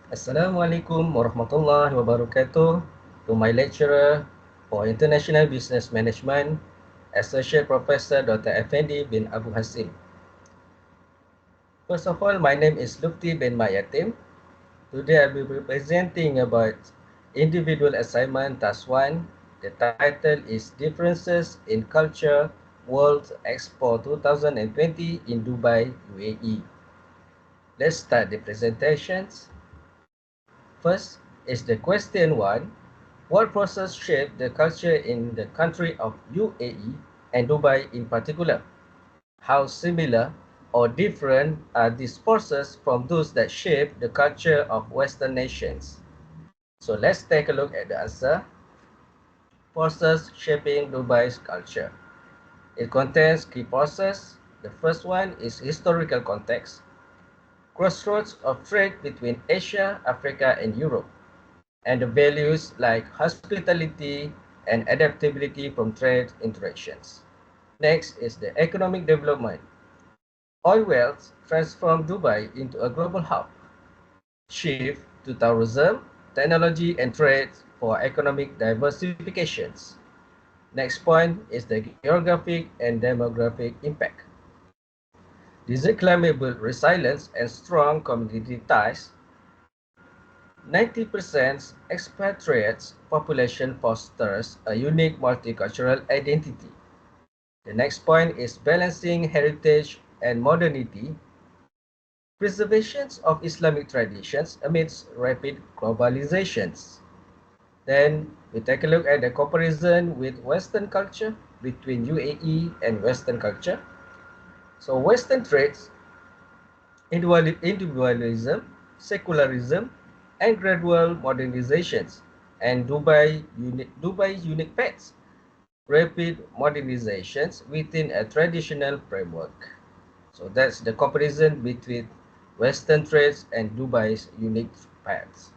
Assalamualaikum warahmatullahi wabarakatuh. To my lecturer for International Business Management, Associate Professor Dr. Effendi bin Abu Hassim. First of all, my name is LUFTI bin YATIM. Today I will be presenting about individual assignment task 1. The title is Differences in Culture World Expo 2020 in Dubai, UAE. Let's start the presentations. First is the question 1. What process shaped the culture in the country of UAE and Dubai in particular? How similar or different are these forces from those that shape the culture of Western nations? So let's take a look at the answer. Forces shaping Dubai's culture. It contains key forces. The first one is historical context. Crossroads of trade between Asia, Africa, and Europe, and the values like hospitality and adaptability from trade interactions. Next is the economic development. Oil wells transformed Dubai into a global hub. Shift to tourism, technology, and trade for economic diversifications. Next point is the geographic and demographic impact. Desert climate built resilience and strong community ties. 90% expatriates population fosters a unique multicultural identity. The next point is balancing heritage and modernity. Preservation of Islamic traditions amidst rapid globalizations. Then we take a look at the comparison with Western culture between UAE and Western culture. So Western traits, individualism, secularism, and gradual modernizations, and Dubai's unique paths, rapid modernizations within a traditional framework. So that's the comparison between Western traits and Dubai's unique paths.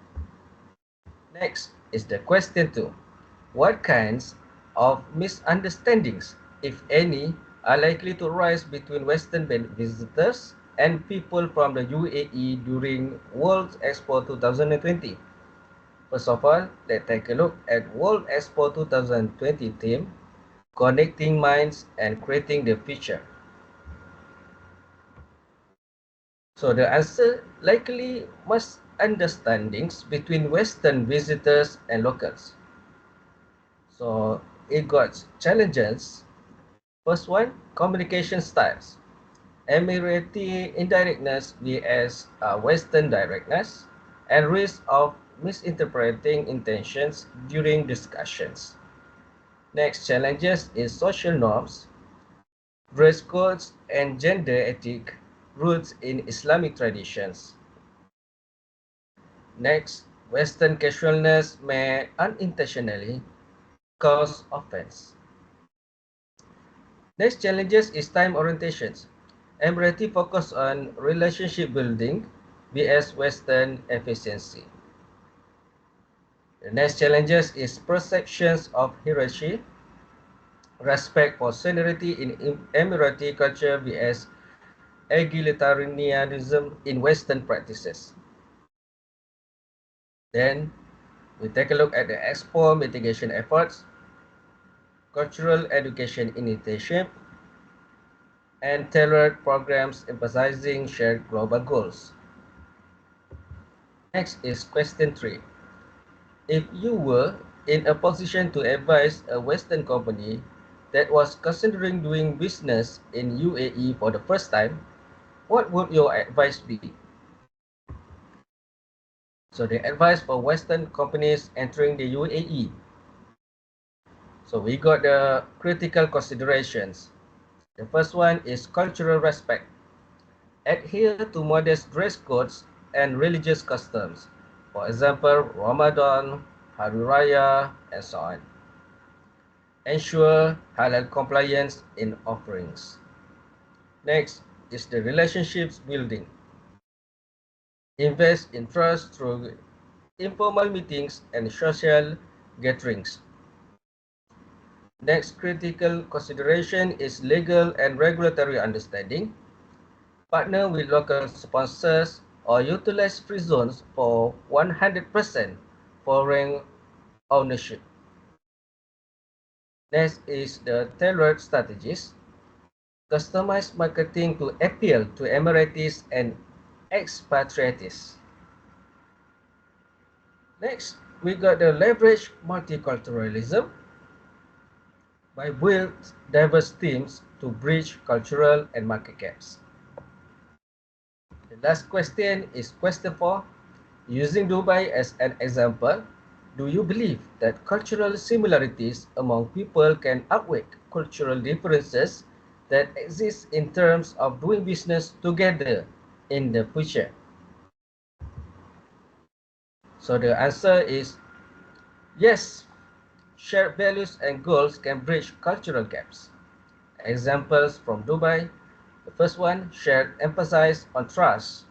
Next is the question 2. What kinds of misunderstandings, if any, are likely to arise between Western visitors and people from the UAE during World Expo 2020? First of all, let's take a look at World Expo 2020 theme, Connecting Minds and Creating the Future. So the answer likely misunderstandings between Western visitors and locals. So it got challenges. First one, communication styles. Emirati indirectness vs Western directness, and risk of misinterpreting intentions during discussions. Next challenges is social norms, dress codes, and gender ethic roots in Islamic traditions. Next, Western casualness may unintentionally cause offense. Next challenges is time orientations. Emirati focus on relationship building vs Western efficiency. The next challenges is perceptions of hierarchy, respect for seniority in Emirati culture vs egalitarianism in Western practices. Then we take a look at the Expo mitigation efforts, cultural education initiative, and tailored programs emphasizing shared global goals. Next is question 3. If you were in a position to advise a Western company that was considering doing business in UAE for the first time, what would your advice be? So the advice for Western companies entering the UAE. So we got the critical considerations. The first one is cultural respect. Adhere to modest dress codes and religious customs. For example, Ramadan, Hari Raya, and so on. Ensure halal compliance in offerings. Next is the relationships building. Invest in trust through informal meetings and social gatherings. Next critical consideration is legal and regulatory understanding. Partner with local sponsors or utilize free zones for 100% foreign ownership. Next is the tailored strategies. Customize marketing to appeal to Emiratis and expatriates. Next, we got the leverage multiculturalism by build diverse teams to bridge cultural and market gaps. The last question is question 4. Using Dubai as an example, do you believe that cultural similarities among people can outweigh cultural differences that exist in terms of doing business together in the future? So the answer is yes. Shared values and goals can bridge cultural gaps. Examples from Dubai. The first one, shared emphasis on trust.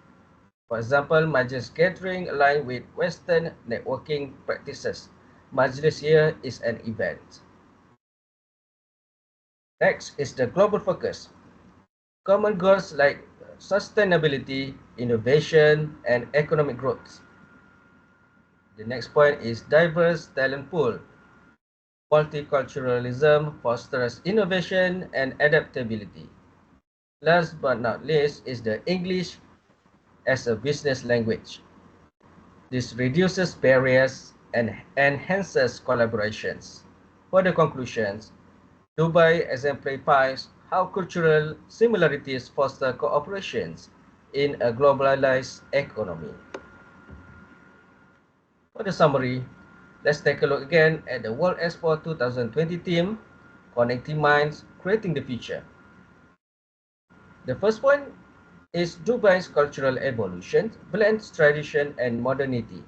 For example, Majlis gathering aligned with Western networking practices. Majlis here is an event. Next is the global focus. Common goals like sustainability, innovation, and economic growth. The next point is diverse talent pool. Multiculturalism fosters innovation and adaptability. Last but not least is the English as a business language. This reduces barriers and enhances collaborations. For the conclusions, Dubai exemplifies how cultural similarities foster cooperations in a globalized economy. For the summary, let's take a look again at the World Expo 2020 theme, Connecting Minds, Creating the Future. The first one is Dubai's cultural evolution, blends tradition and modernity.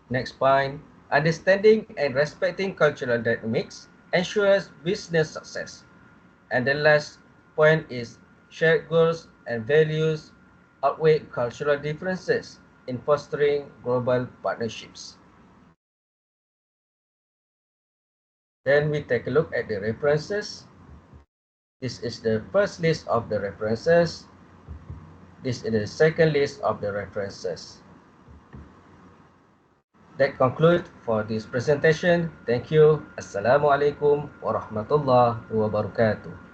Next point, understanding and respecting cultural dynamics ensures business success. And the last point is shared goals and values outweigh cultural differences in fostering global partnerships. Then we take a look at the references. This is the first list of the references. This is the second list of the references. That concludes for this presentation. Thank you. Assalamualaikum warahmatullahi wabarakatuh.